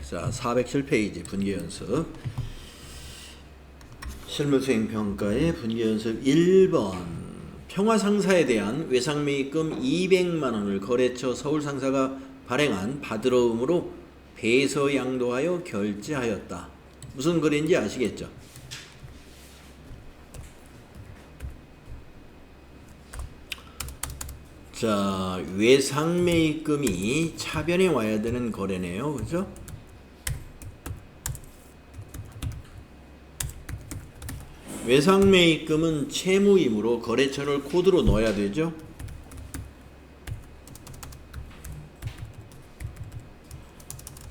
자, 407페이지 분계연습. 실무수행평가의 분계연습 1번. 평화상사에 대한 외상매입금 200만원을 거래처 서울상사가 발행한 받으러움으로 배서양도하여 결제하였다. 무슨 글인지 아시겠죠? 자, 외상매입금이 차변에 와야 되는 거래네요. 그죠? 외상매입금은 채무이므로 거래처를 코드로 넣어야 되죠.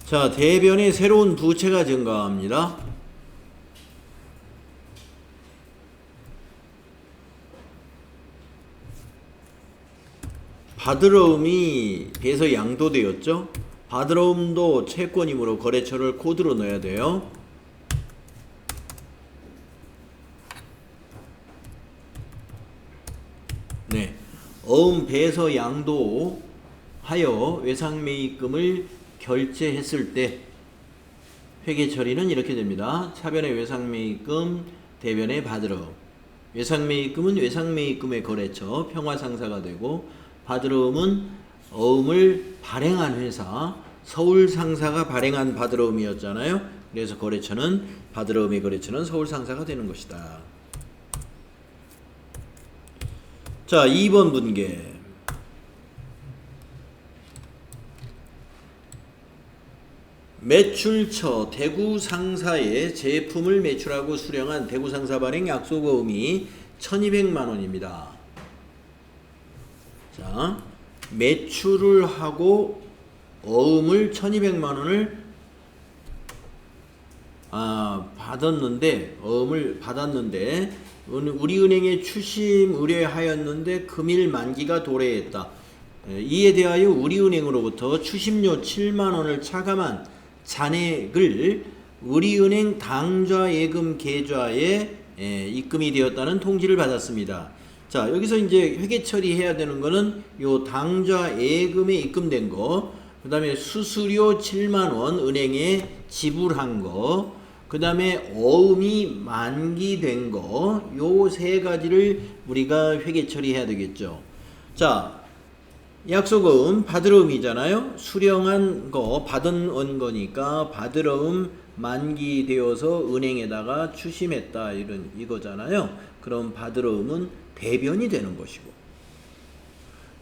자, 대변에 새로운 부채가 증가합니다. 받으러움이 배서 양도되었죠. 받으러움도 채권이므로 거래처를 코드로 넣어야 돼요. 네, 어음 배서 양도하여 외상매입금을 결제했을 때 회계 처리는 이렇게 됩니다. 차변의 외상매입금, 대변의 받으러움. 외상매입금은 외상매입금의 거래처 평화상사가 되고, 받으러움은 어음을 발행한 회사 서울상사가 발행한 받으러움이었잖아요. 그래서 거래처는 받으러움의 거래처는 서울상사가 되는 것이다. 자, 2번 분계. 매출처 대구상사에 제품을 매출하고 수령한 대구상사 발행 약속어음이 1200만원입니다. 자, 매출을 하고 어음을 1200만원을 어음을 받았는데 우리은행에 추심 의뢰하였는데 금일 만기가 도래했다. 이에 대하여 우리은행으로부터 추심료 7만원을 차감한 잔액을 우리은행 당좌예금 계좌에 입금이 되었다는 통지를 받았습니다. 자, 여기서 이제 회계 처리해야 되는 거는 요 당좌예금에 입금된 거, 그 다음에 수수료 7만원 은행에 지불한 거, 그 다음에 어음이 만기된 거, 요 세 가지를 우리가 회계 처리해야 되겠죠. 자, 약속어음 받으러움이잖아요. 수령한 거 받은 거니까 받으러움 만기되어서 은행에다가 추심했다, 이거잖아요. 그럼 받으러움은 대변이 되는 것이고,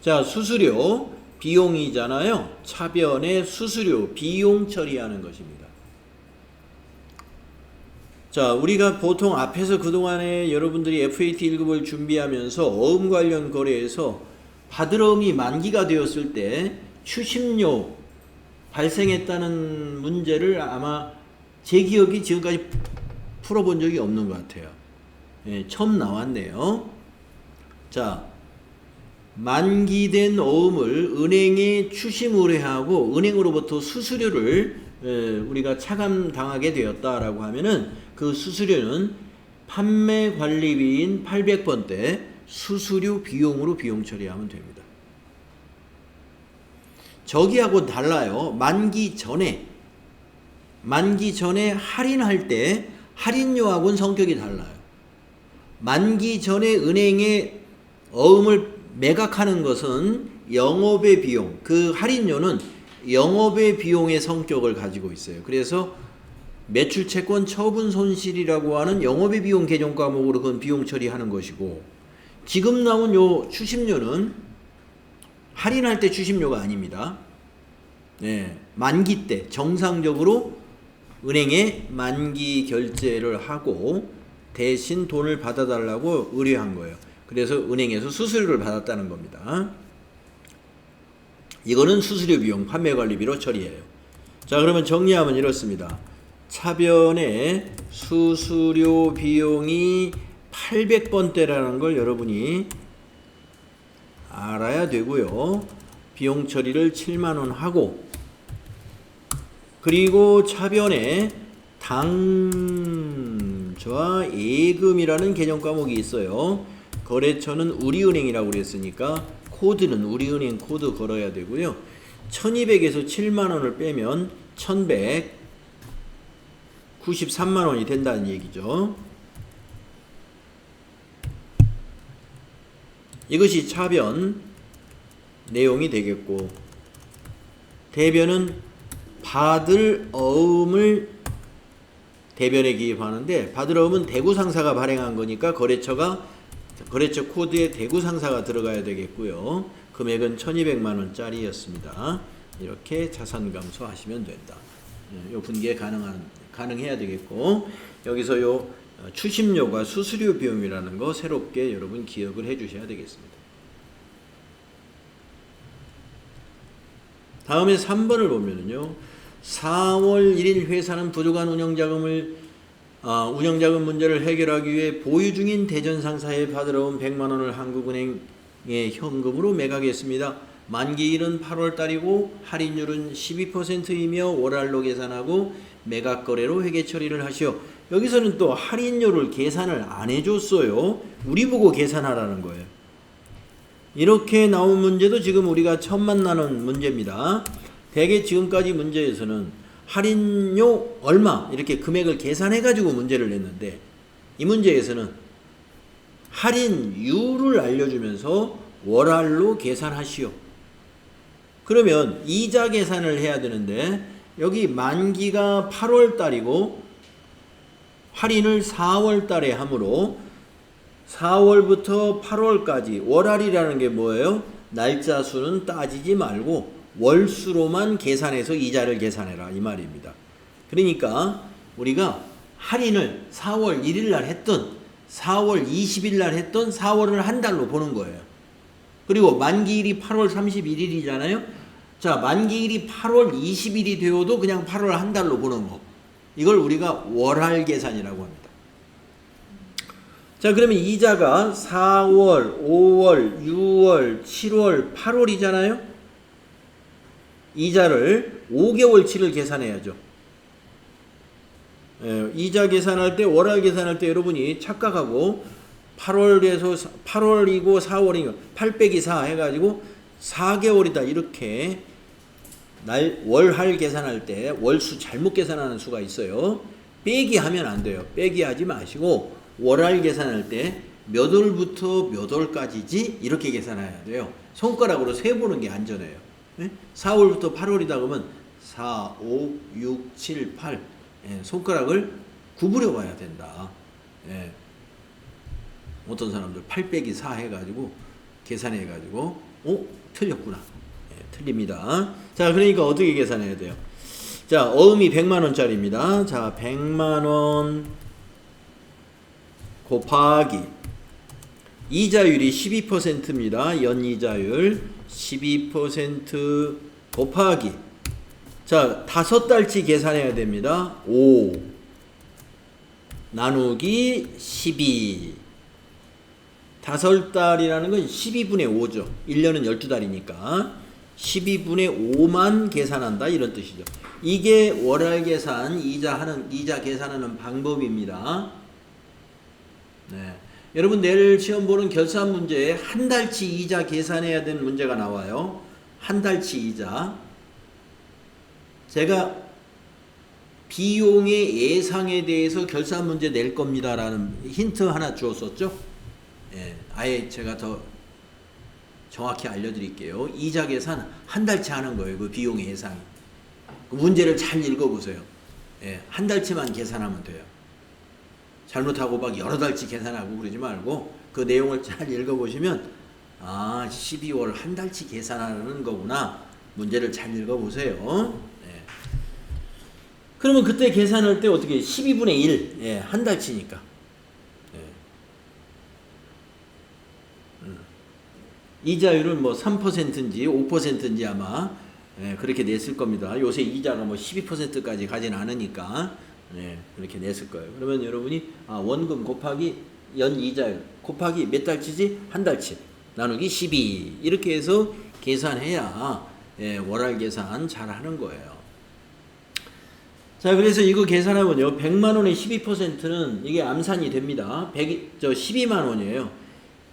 자, 수수료 비용이잖아요. 차변의 수수료 비용 처리하는 것입니다. 자, 우리가 보통 앞에서 그동안에 여러분들이 FAT 1급을 준비하면서 어음 관련 거래에서 받으러움이 만기가 되었을 때 추심료 발생했다는 문제를 아마 제 기억이 지금까지 풀어본 적이 없는 것 같아요. 예, 처음 나왔네요. 자, 만기된 어음을 은행에 추심 의뢰하고 은행으로부터 수수료를 우리가 차감당하게 되었다라고 하면은 그 수수료는 판매관리비인 800번 때 수수료 비용으로 비용 처리하면 됩니다. 저기하고 달라요. 만기 전에 할인할 때 할인료하고는 성격이 달라요. 만기 전에 은행에 어음을 매각하는 것은 영업의 비용, 그 할인료는 영업의 비용의 성격을 가지고 있어요. 그래서 매출채권 처분 손실이라고 하는 영업의 비용 개정 과목으로 그건 비용 처리하는 것이고, 지금 나온 요 추심료는 할인할 때 추심료가 아닙니다. 네, 만기 때 정상적으로 은행에 만기 결제를 하고 대신 돈을 받아달라고 의뢰한 거예요. 그래서 은행에서 수수료를 받았다는 겁니다. 이거는 수수료 비용 판매관리비로 처리해요. 자, 그러면 정리하면 이렇습니다. 차변에 수수료 비용이 800번대라는 걸 여러분이 알아야 되고요. 비용 처리를 7만원 하고, 그리고 차변에 당좌 예금이라는 개정 과목이 있어요. 거래처는 우리은행이라고 그랬으니까 코드는 우리은행 코드 걸어야 되고요. 1200에서 7만원을 빼면 1100, 93만 원이 된다는 얘기죠. 이것이 차변 내용이 되겠고, 대변은 받을 어음을 대변에 기입하는데, 받을 어음은 대구 상사가 발행한 거니까 거래처 코드에 대구 상사가 들어가야 되겠고요. 금액은 1200만 원짜리였습니다. 이렇게 자산 감소하시면 된다. 요 분계 가능해야 되겠고, 여기서 요 추심료가 수수료 비용이라는 거 새롭게 여러분 기억을 해 주셔야 되겠습니다. 다음에 3번을 보면은요, 4월 1일 회사는 부족한 운영자금 문제를 해결하기 위해 보유 중인 대전 상사에 받으러 온 100만 원을 한국은행에 현금으로 매각했습니다. 만기일은 8월 달이고 할인율은 12%이며 월할로 계산하고 매각 거래로 회계 처리를 하시오. 여기서는 또 할인율을 계산을 안 해줬어요. 우리 보고 계산하라는 거예요. 이렇게 나온 문제도 지금 우리가 처음 만나는 문제입니다. 대개 지금까지 문제에서는 할인료 얼마 이렇게 금액을 계산해 가지고 문제를 냈는데, 이 문제에서는 할인율을 알려주면서 월할로 계산하시오. 그러면 이자 계산을 해야 되는데, 여기 만기가 8월 달이고 할인을 4월 달에 하므로 4월부터 8월까지 월할이라는 게 뭐예요? 날짜 수는 따지지 말고 월수로만 계산해서 이자를 계산해라 이 말입니다. 그러니까 우리가 할인을 4월 1일 날 했던 4월 20일 날 했던 4월을 한 달로 보는 거예요. 그리고 만기일이 8월 31일이잖아요. 자, 만기일이 8월 20일이 되어도 그냥 8월 한 달로 보는 거. 이걸 우리가 월할 계산이라고 합니다. 자, 그러면 이자가 4월, 5월, 6월, 7월, 8월이잖아요. 이자를 5개월치를 계산해야죠. 이자 계산할 때, 월할 계산할 때 여러분이 착각하고 8월에서 8월이고 4월이고 8 빼기 4 해가지고 4개월이다 이렇게 월할 계산할 때 월수 잘못 계산하는 수가 있어요. 빼기 하면 안 돼요. 빼기 하지 마시고 월할 계산할 때 몇 월부터 몇 월까지지 이렇게 계산해야 돼요. 손가락으로 세보는 게 안전해요. 4월부터 8월이다 그러면 4, 5, 6, 7, 8 손가락을 구부려 봐야 된다. 어떤 사람들 8 빼기 4 해가지고 계산해가지고 틀렸구나. 틀립니다. 자, 그러니까 어떻게 계산해야 돼요? 자, 어음이 100만원짜리입니다. 자, 100만원 곱하기 이자율이 12%입니다. 연이자율 12% 곱하기, 자, 5달치 계산해야 됩니다. 5 나누기 12. 5달이라는 건 12분의 5죠. 1년은 12달이니까 12분의 5만 계산한다 이런 뜻이죠. 이게 월할 계산, 이자 계산하는 방법입니다. 네. 여러분 내일 시험 보는 결산 문제에 한 달치 이자 계산해야 되는 문제가 나와요. 한 달치 이자. 제가 비용의 예상에 대해서 결산 문제 낼 겁니다라는 힌트 하나 주었었죠. 아예 제가 더 정확히 알려드릴게요. 이자 계산 한 달치 하는 거예요. 그 비용의 예상이. 그 문제를 잘 읽어보세요. 한 달치만 계산하면 돼요. 잘못하고 막 여러 달치 계산하고 그러지 말고 그 내용을 잘 읽어보시면 12월 한 달치 계산하는 거구나. 문제를 잘 읽어보세요. 그러면 그때 계산할 때 어떻게 12분의 1 한 달치니까 이자율은 뭐 3%인지 5%인지 아마 그렇게 냈을 겁니다. 요새 이자가 뭐 12%까지 가진 않으니까 그렇게 냈을 거예요. 그러면 여러분이 원금 곱하기 연이자율 곱하기 몇 달치지? 한 달치 나누기 12 이렇게 해서 계산해야 월할 계산 잘 하는 거예요. 자, 그래서 이거 계산하면요 100만원의 12%는 이게 암산이 됩니다. 12만원이에요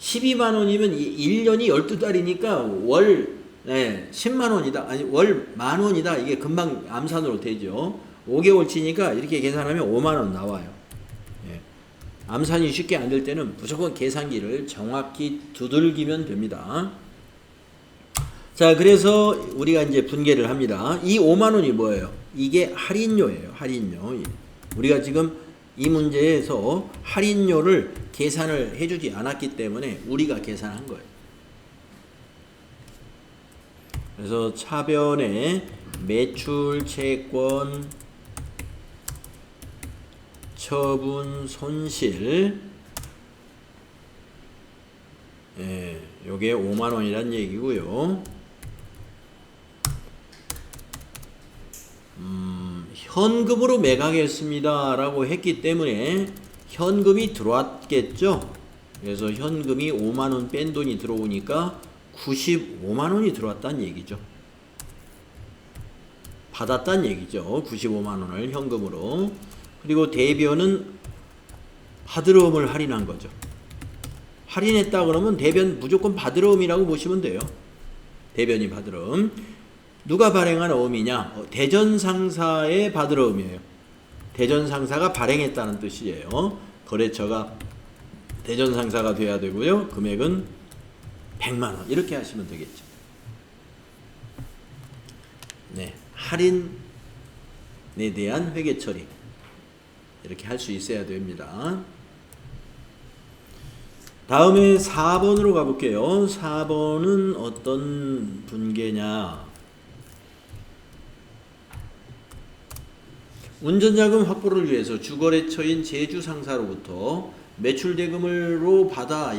12만원이면 1년이 12달이니까 월 10만원이다 아니 월 만원이다. 이게 금방 암산으로 되죠. 5개월치니까 이렇게 계산하면 5만 원 나와요. 예. 암산이 쉽게 안 될 때는 무조건 계산기를 정확히 두들기면 됩니다. 자, 그래서 우리가 이제 분개를 합니다. 이 5만 원이 뭐예요? 이게 할인료예요. 할인료. 우리가 지금 이 문제에서 할인료를 계산을 해주지 않았기 때문에 우리가 계산한 거예요. 그래서 차변에 매출 채권 처분 손실, 예, 요게 5만 원이란 얘기고요. 현금으로 매각했습니다 라고 했기 때문에 현금이 들어왔겠죠. 그래서 현금이 5만 원 뺀 돈이 들어오니까 95만 원이 들어왔다는 얘기죠. 받았다는 얘기죠. 95만 원을 현금으로. 그리고 대변은 받으러움을 할인한 거죠. 할인했다 그러면 대변 무조건 받으러움이라고 보시면 돼요. 대변이 받으러움. 누가 발행한 어음이냐? 대전상사의 받으러움이에요. 대전상사가 발행했다는 뜻이에요. 거래처가 대전상사가 돼야 되고요. 금액은 100만 원 이렇게 하시면 되겠죠. 네, 할인에 대한 회계 처리 이렇게 할 수 있어야 됩니다. 다음에 4번으로 가볼게요. 4번은 어떤 분계냐? 운전자금 확보를 위해서 주거래처인 제주상사로부터 매출대금으로 받은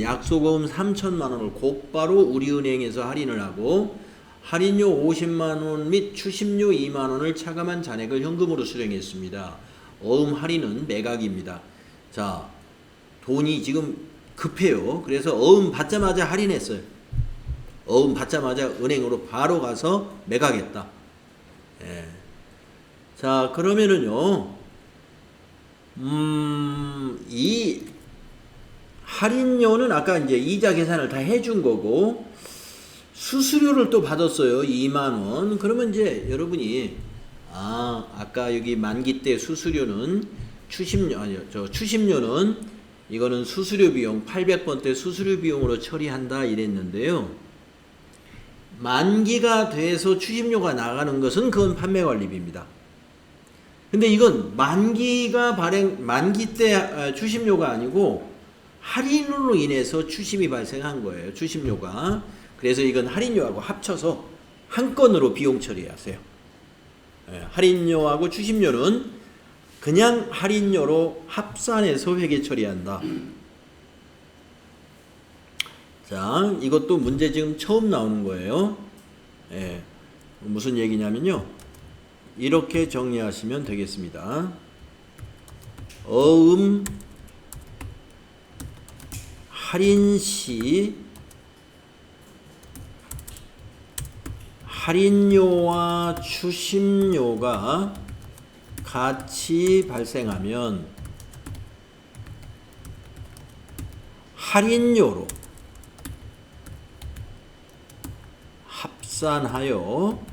약소금 3천만 원을 곧바로 우리은행에서 할인을 하고 할인료 50만 원 및 추심료 2만 원을 차감한 잔액을 현금으로 수령했습니다. 어음 할인은 매각입니다. 자, 돈이 지금 급해요. 그래서 어음 받자마자 할인했어요. 어음 받자마자 은행으로 바로 가서 매각했다. 예. 자, 그러면은요, 이 할인료는 아까 이제 이자 계산을 다 해준 거고, 수수료를 또 받았어요. 2만원. 그러면 이제 여러분이, 아까 여기 만기 때 수수료는 추심료는 이거는 수수료 비용, 800번 때 수수료 비용으로 처리한다 이랬는데요. 만기가 돼서 추심료가 나가는 것은 그건 판매관리비입니다. 근데 이건 만기 때 추심료가 아니고 할인으로 인해서 추심이 발생한 거예요. 추심료가. 그래서 이건 할인료하고 합쳐서 한 건으로 비용 처리하세요. 할인료하고 추심료는 그냥 할인료로 합산해서 회계 처리한다. 자, 이것도 문제 지금 처음 나오는 거예요. 예, 무슨 얘기냐면요. 이렇게 정리하시면 되겠습니다. 어음 할인 시 할인료와 추심료가 같이 발생하면 할인료로 합산하여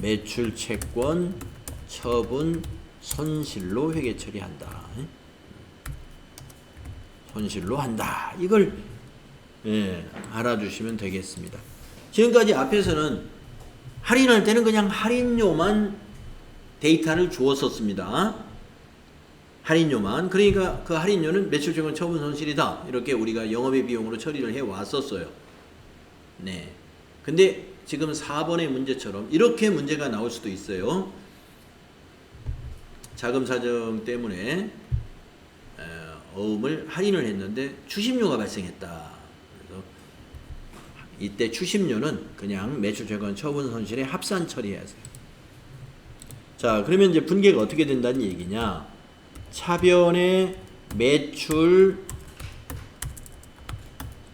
매출 채권 처분 손실로 회계 처리한다. 손실로 한다. 이걸 알아주시면 되겠습니다. 지금까지 앞에서는 할인할 때는 그냥 할인료만 데이터를 주었었습니다. 할인료만. 그러니까 그 할인료는 매출 채권 처분 손실이다. 이렇게 우리가 영업의 비용으로 처리를 해 왔었어요. 네. 근데 지금 4번의 문제처럼 이렇게 문제가 나올 수도 있어요. 자금 사정 때문에 어음을 할인을 했는데 추심료가 발생했다. 그래서 이때 추심료는 그냥 매출채권 처분 손실에 합산 처리해야죠. 자, 그러면 이제 분계가 어떻게 된다는 얘기냐? 차변의 매출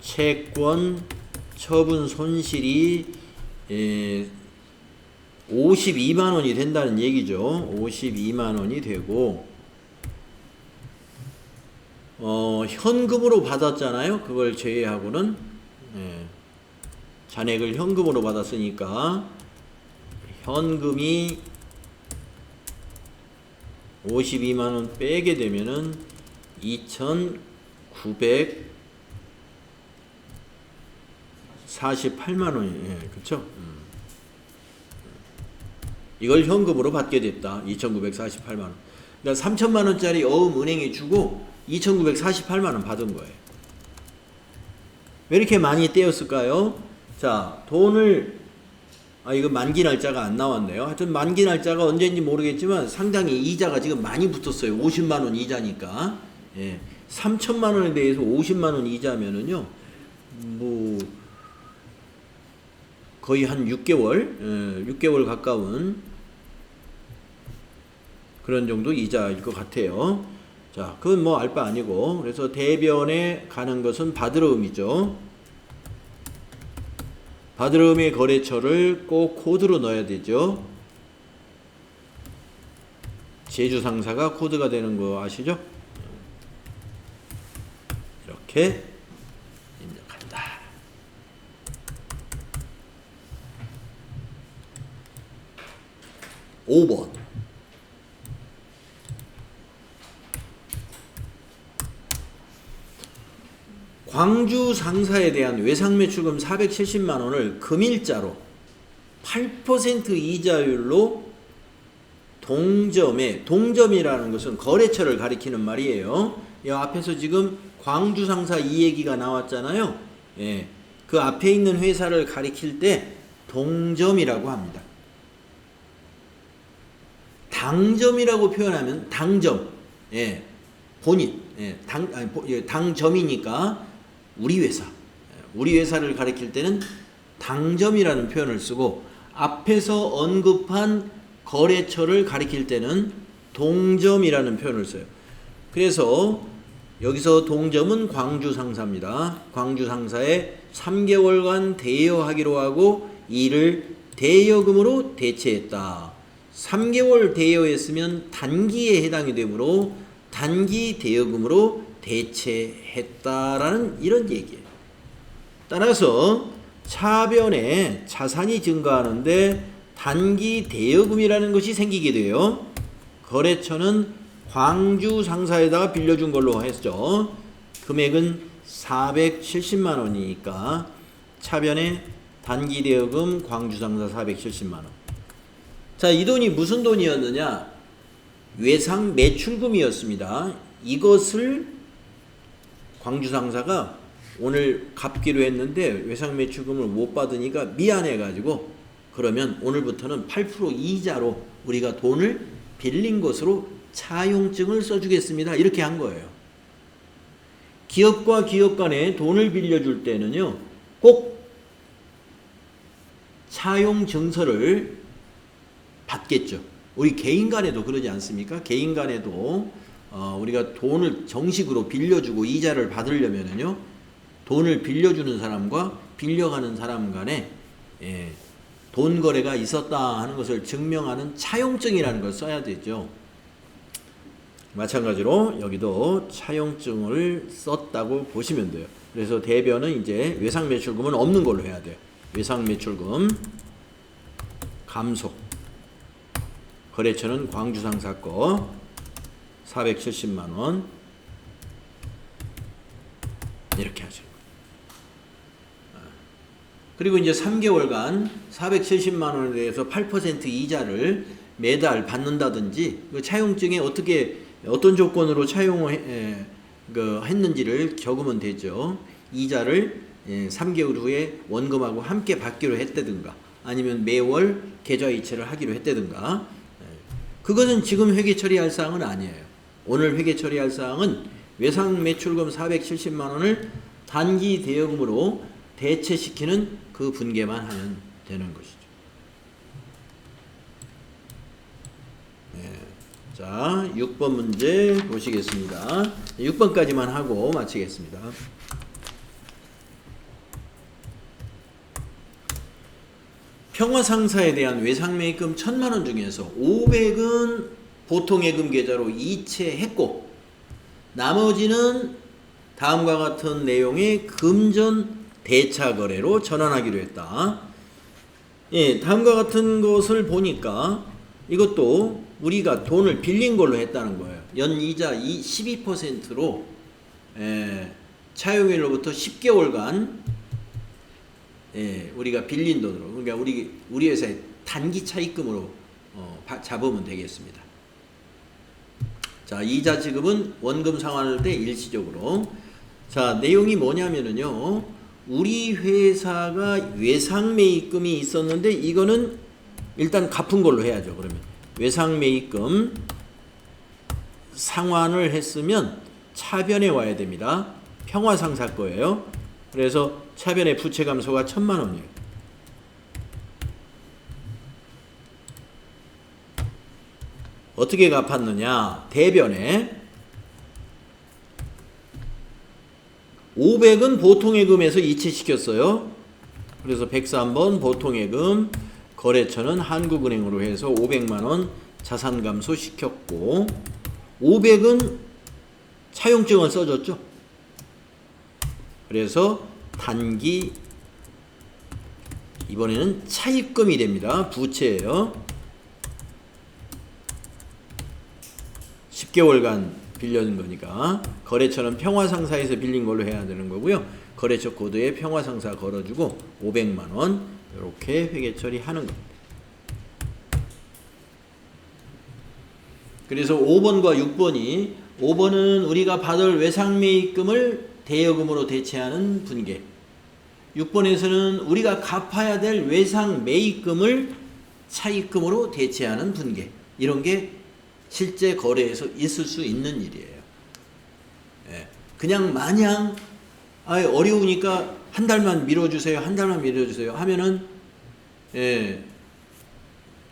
채권 처분 손실이 52만 원이 된다는 얘기죠. 52만 원이 되고 현금으로 받았잖아요. 그걸 제외하고는 잔액을 현금으로 받았으니까 현금이 52만원 빼게 되면은 2,948만원이, 예, 그쵸? 이걸 현금으로 받게 됐다. 2,948만원. 그러니까 3천만원짜리 어음 은행에 주고 2,948만원 받은 거예요. 왜 이렇게 많이 떼었을까요? 자, 돈을, 이거 만기 날짜가 안 나왔네요. 하여튼 만기 날짜가 언제인지 모르겠지만 상당히 이자가 지금 많이 붙었어요. 50만원 이자니까. 예. 3천만원에 대해서 50만원 이자면은요, 뭐, 거의 한 6개월, 6개월 가까운 그런 정도 이자일 것 같아요. 자, 그건 뭐 알 바 아니고, 그래서 대변에 가는 것은 바드러움이죠. 바드러움의 거래처를 꼭 코드로 넣어야 되죠. 제주 상사가 코드가 되는 거 아시죠? 이렇게 입력한다. (5번) 광주 상사에 대한 외상매출금 470만원을 금일자로 8% 이자율로 동점이라는 것은 거래처를 가리키는 말이에요. 이 앞에서 지금 광주 상사 이 얘기가 나왔잖아요. 예, 그 앞에 있는 회사를 가리킬 때 동점이라고 합니다. 당점이라고 표현하면 당점, 예, 본인, 예, 당점이니까 우리 회사를 가리킬 때는 당점이라는 표현을 쓰고, 앞에서 언급한 거래처를 가리킬 때는 동점이라는 표현을 써요. 그래서 여기서 동점은 광주 상사입니다. 광주 상사에 3개월간 대여하기로 하고 이를 대여금으로 대체했다. 3개월 대여했으면 단기에 해당이 되므로 단기 대여금으로 대체했다라는 이런 얘기예요. 따라서 차변에 자산이 증가하는데 단기 대여금이라는 것이 생기게 돼요. 거래처는 광주 상사에다가 빌려준 걸로 했죠. 금액은 470만 원이니까 차변에 단기 대여금 광주 상사 470만 원. 자, 이 돈이 무슨 돈이었느냐? 외상 매출금이었습니다. 이것을 광주 상사가 오늘 갚기로 했는데 외상 매출금을 못 받으니까 미안해가지고, 그러면 오늘부터는 8% 이자로 우리가 돈을 빌린 것으로 차용증을 써주겠습니다. 이렇게 한 거예요. 기업과 기업 간에 돈을 빌려줄 때는요, 꼭 차용증서를 받겠죠. 우리 개인 간에도 그러지 않습니까? 개인 간에도 우리가 돈을 정식으로 빌려주고 이자를 받으려면은요, 돈을 빌려주는 사람과 빌려가는 사람 간에 돈 거래가 있었다 하는 것을 증명하는 차용증이라는 걸 써야 되죠. 마찬가지로 여기도 차용증을 썼다고 보시면 돼요. 그래서 대변은 이제 외상매출금은 없는 걸로 해야 돼요. 외상매출금 감소. 거래처는 광주상사 거 470만원 이렇게 하죠. 그리고 이제 3개월간 470만원에 대해서 8% 이자를 매달 받는다든지, 그 차용증에 어떤 조건으로 차용을 했는지를 적으면 되죠. 이자를 3개월 후에 원금하고 함께 받기로 했다든가, 아니면 매월 계좌이체를 하기로 했다든가. 그것은 지금 회계 처리할 사항은 아니에요. 오늘 회계 처리할 사항은 외상 매출금 470만원을 단기 대여금으로 대체시키는 그 분계만 하면 되는 것이죠. 자, 6번 문제 보시겠습니다. 6번까지만 하고 마치겠습니다. 평화상사에 대한 외상매입금 1000만원 중에서 500은 보통예금 계좌로 이체했고, 나머지는 다음과 같은 내용의 금전 대차 거래로 전환하기로 했다. 예, 다음과 같은 것을 보니까 이것도 우리가 돈을 빌린 걸로 했다는 거예요. 연이자 12%로 차용일로부터 10개월간 우리가 빌린 돈으로, 그러니까 우리 회사의 단기 차입금으로 잡으면 되겠습니다. 자, 이자 지급은 원금 상환할 때 일시적으로. 자, 내용이 뭐냐면은요, 우리 회사가 외상매입금이 있었는데 이거는 일단 갚은 걸로 해야죠. 그러면 외상매입금 상환을 했으면 차변에 와야 됩니다. 평화상사 거예요. 그래서 차변의 부채 감소가 1,000만 원이에요. 어떻게 갚았느냐? 대변에 500은 보통예금에서 이체시켰어요. 그래서 103번 보통예금, 거래처는 한국은행으로 해서 500만원 자산 감소시켰고, 500은 차용증을 써줬죠. 그래서 단기, 이번에는 차입금이 됩니다. 부채예요. 10개월간 빌려준 거니까 거래처는 평화상사에서 빌린 걸로 해야 되는 거고요. 거래처 코드에 평화상사 걸어주고 500만원 이렇게 회계 처리하는 겁니다. 그래서 5번과 6번이, 5번은 우리가 받을 외상매입금을 대여금으로 대체하는 분계, 6번에서는 우리가 갚아야 될 외상매입금을 차입금으로 대체하는 분계, 이런 게 실제 거래에서 있을 수 있는 일이에요. 그냥 마냥 어려우니까 한 달만 미뤄주세요, 한 달만 미뤄주세요 하면은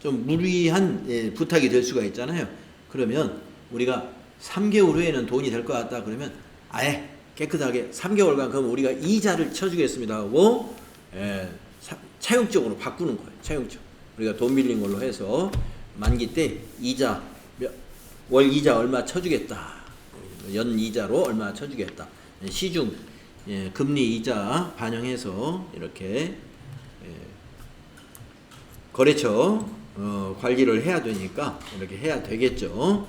좀 무리한 부탁이 될 수가 있잖아요. 그러면 우리가 3개월 후에는 돈이 될 것 같다 그러면 아예 깨끗하게 3개월간 그럼 우리가 이자를 쳐주겠습니다 하고 차용증으로 바꾸는 거예요. 차용증. 우리가 돈 빌린 걸로 해서 만기 때 이자, 월 이자 얼마 쳐주겠다, 연 이자로 얼마 쳐주겠다, 시중 금리 이자 반영해서 이렇게 거래처 관리를 해야 되니까 이렇게 해야 되겠죠.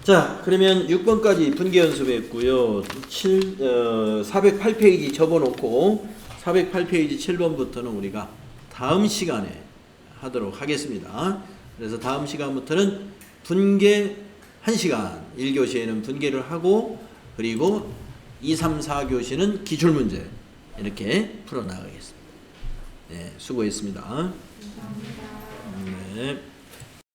자, 그러면 6번까지 분계 연습했고요. 408페이지 접어놓고 408페이지 7번부터는 우리가 다음 시간에 하도록 하겠습니다. 그래서 다음 시간부터는 분계 1시간, 1교시에는 분계를 하고, 그리고 2, 3, 4교시는 기출문제 이렇게 풀어나가겠습니다. 네, 수고했습니다. 감사합니다. 네.